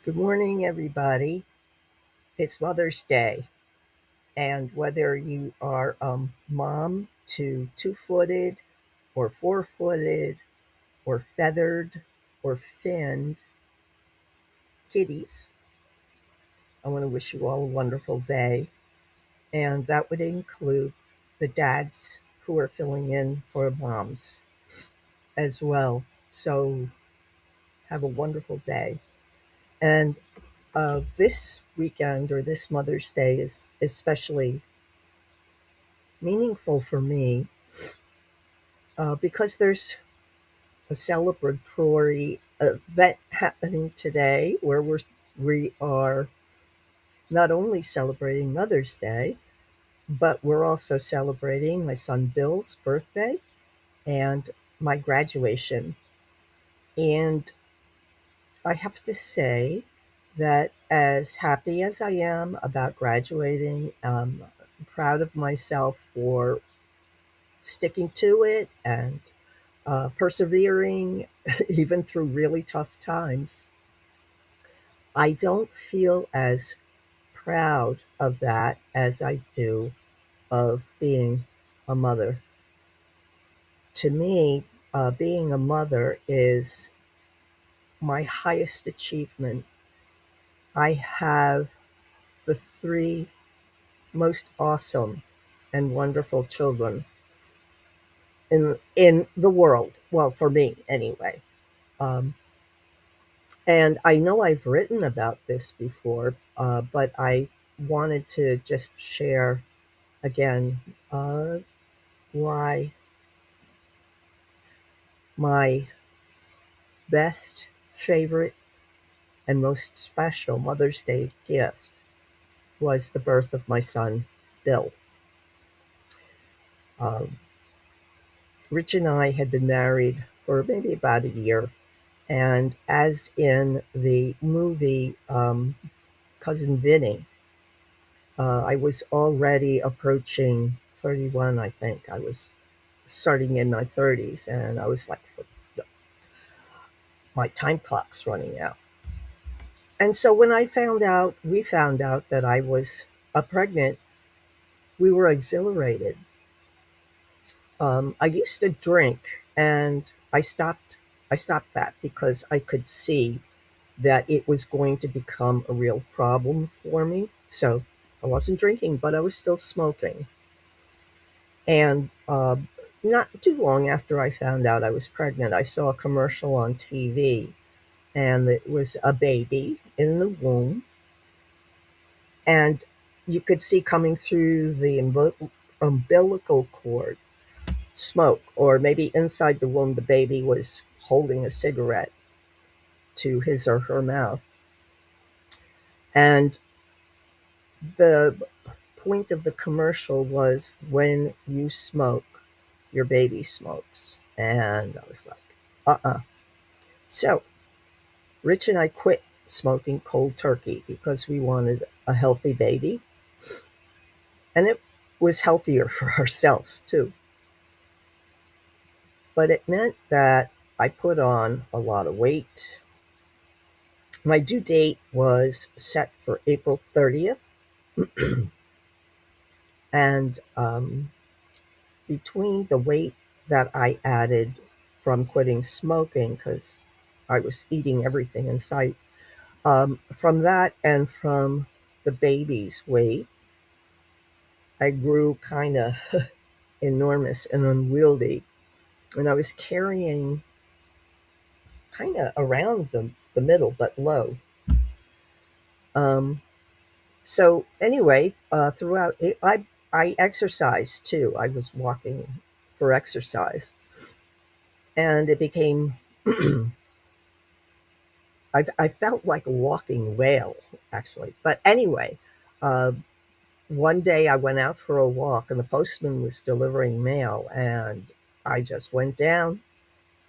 Good morning, everybody. It's Mother's Day, and whether you are mom to two-footed or four-footed or feathered or finned kitties, I want to wish you all a wonderful day, and that would include the dads who are filling in for moms as well. So have a wonderful day. And this weekend or this Mother's Day is especially meaningful for me because there's a celebratory event happening today where we are not only celebrating Mother's Day, but we're also celebrating my son Bill's birthday and my graduation. And I have to say that as happy as I am about graduating, I'm proud of myself for sticking to it and persevering even through really tough times. I don't feel as proud of that as I do of being a mother. To me, being a mother is my highest achievement. I have the three most awesome and wonderful children in the world. Well, for me anyway. Um, And I know I've written about this before, but I wanted to just share again why my best, favorite, and most special Mother's Day gift was the birth of my son, Bill. Um, Rich and I had been married for maybe about a year, and as in the movie Cousin Vinny, I was already approaching 31, I think. I was starting in my 30s, and I was like, my time clock's running out. And so when we found out that I was pregnant, we were exhilarated. I used to drink, and I stopped that because I could see that it was going to become a real problem for me. So I wasn't drinking, but I was still smoking. And not too long after I found out I was pregnant, I saw a commercial on TV, and it was a baby in the womb, and you could see coming through the umbilical cord smoke, or maybe inside the womb, the baby was holding a cigarette to his or her mouth. And the point of the commercial was when you smoke, your baby smokes. And I was like, So Rich and I quit smoking cold turkey because we wanted a healthy baby, and it was healthier for ourselves too. But it meant that I put on a lot of weight. My due date was set for April 30th, and between the weight that I added from quitting smoking, because I was eating everything in sight, from that and from the baby's weight, I grew kind of enormous and unwieldy, and I was carrying kind of around the middle but low. Um, so anyway, throughout it, I exercised too. I was walking for exercise, and it became I felt like a walking whale actually. But anyway, uh, one day I went out for a walk, and the postman was delivering mail, and I just went down,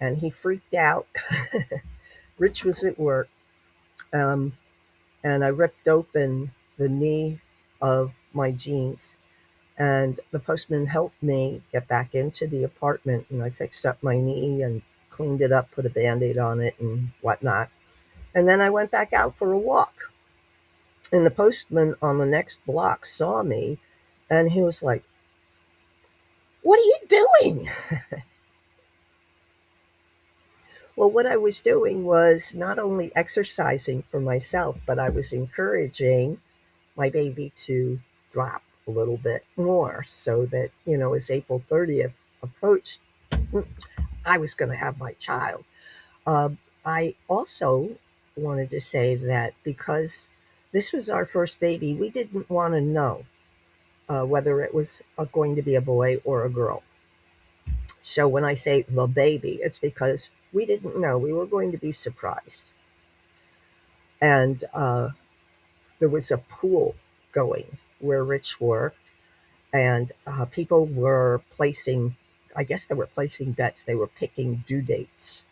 and he freaked out. Rich was at work, um, and I ripped open the knee of my jeans. And the postman helped me get back into the apartment, and I fixed up my knee and cleaned it up, put a band aid on it, and whatnot. And then I went back out for a walk. And the postman on the next block saw me and he was like, "What are you doing?" Well, what I was doing was not only exercising for myself, but I was encouraging my baby to drop a little bit more so that, as April 30th approached, I was going to have my child. I also wanted to say that because this was our first baby, we didn't want to know whether it was going to be a boy or a girl. So when I say the baby, it's because we didn't know. We were going to be surprised. And there was a pool going where Rich worked, and people were placing, I guess they were placing bets. They were picking due dates.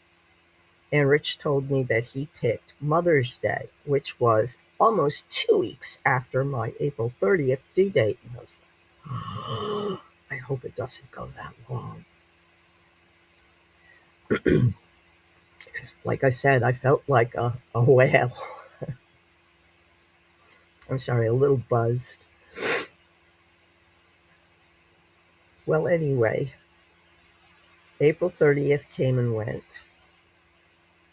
And Rich told me that he picked Mother's Day, which was almost 2 weeks after my April 30th due date. And I was like, I hope it doesn't go that long. Because, like I said, I felt like a whale. I'm sorry, a little buzzed. Well, anyway, April 30th came and went.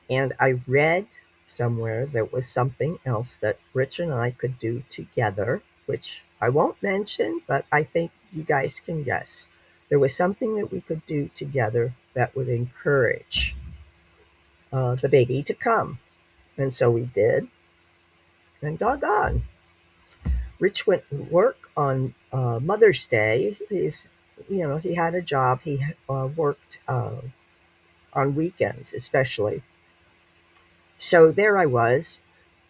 And I read somewhere there was something else that Rich and I could do together, which I won't mention, but I think you guys can guess. There was something that we could do together that would encourage the baby to come. And so we did. And doggone, Rich went to work on Mother's Day. He had a job. He worked on weekends, especially. So there I was,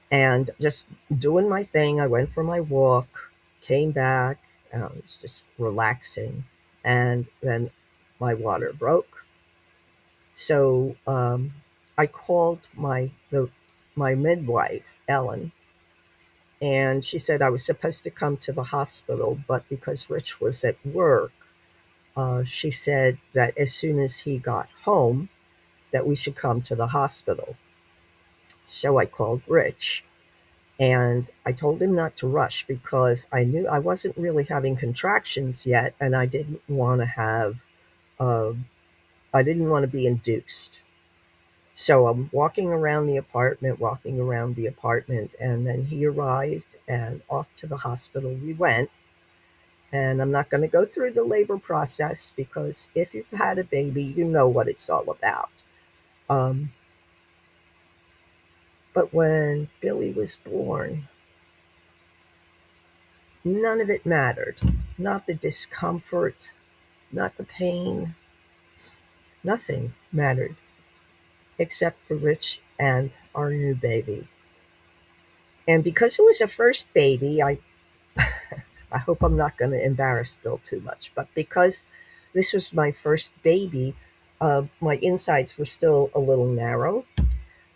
and just doing my thing. I went for my walk, came back, and I was just relaxing. And then my water broke. So I called my midwife, Ellen, and she said I was supposed to come to the hospital, but because Rich was at work, she said that as soon as he got home, that we should come to the hospital. So I called Rich and I told him not to rush because I knew I wasn't really having contractions yet, and uh, I didn't want to be induced. So I'm walking around the apartment, and then he arrived, and off to the hospital we went. And I'm not going to go through the labor process because if you've had a baby, you know what it's all about. Um, but when Billy was born, none of it mattered. Not the discomfort, not the pain, nothing mattered except for Rich and our new baby. And because it was a first baby, I hope I'm not going to embarrass Bill too much, but because this was my first baby, my insides were still a little narrow.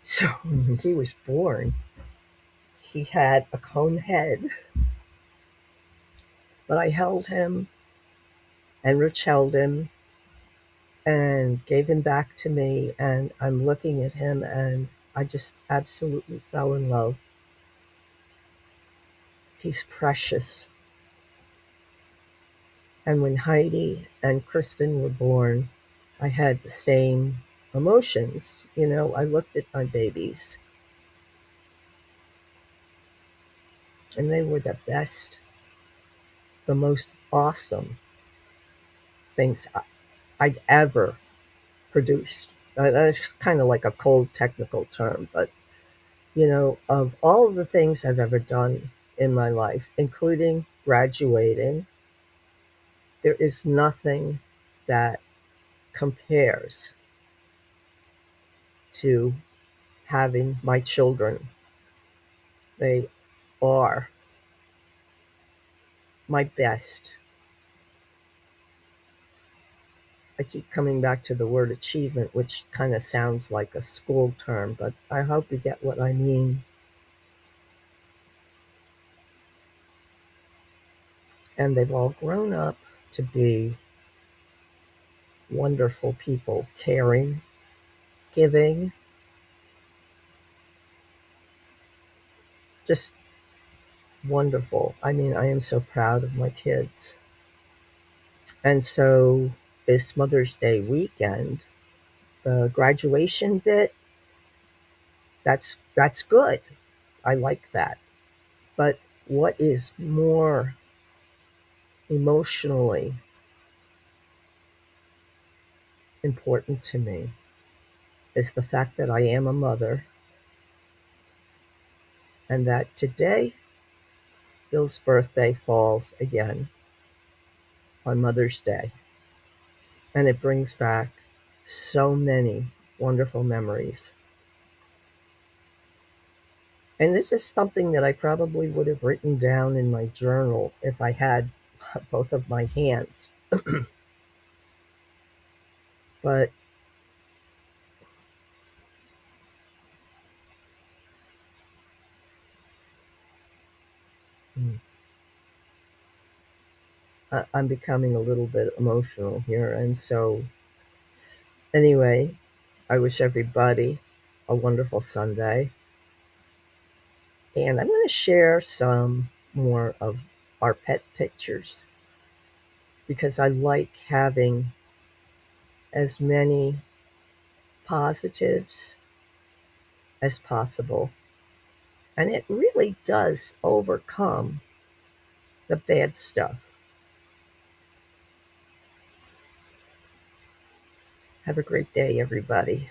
So when he was born, he had a cone head, but I held him, and Rich held him and gave him back to me. And I'm looking at him, and I just absolutely fell in love. He's precious. And when Heidi and Kristen were born, I had the same emotions. I looked at my babies, and they were the best, the most awesome things I'd ever produced. That's kind of like a cold technical term, but of all of the things I've ever done in my life, including graduating, there is nothing that compares to having my children. They are my best. I keep coming back to the word achievement, which kind of sounds like a school term, but I hope you get what I mean. And they've all grown up to be wonderful people, caring, giving, just wonderful. I mean, I am so proud of my kids. And so this Mother's Day weekend, the graduation bit, that's good. I like that. But what is more emotionally important to me is the fact that I am a mother and that today Bill's birthday falls again on Mother's Day. And it brings back so many wonderful memories. And this is something that I probably would have written down in my journal if I had both of my hands. But mm, I'm becoming a little bit emotional here. And so, anyway, I wish everybody a wonderful Sunday. And I'm going to share some more of our pet pictures because I like having as many positives as possible. And it really does overcome the bad stuff. Have a great day, everybody.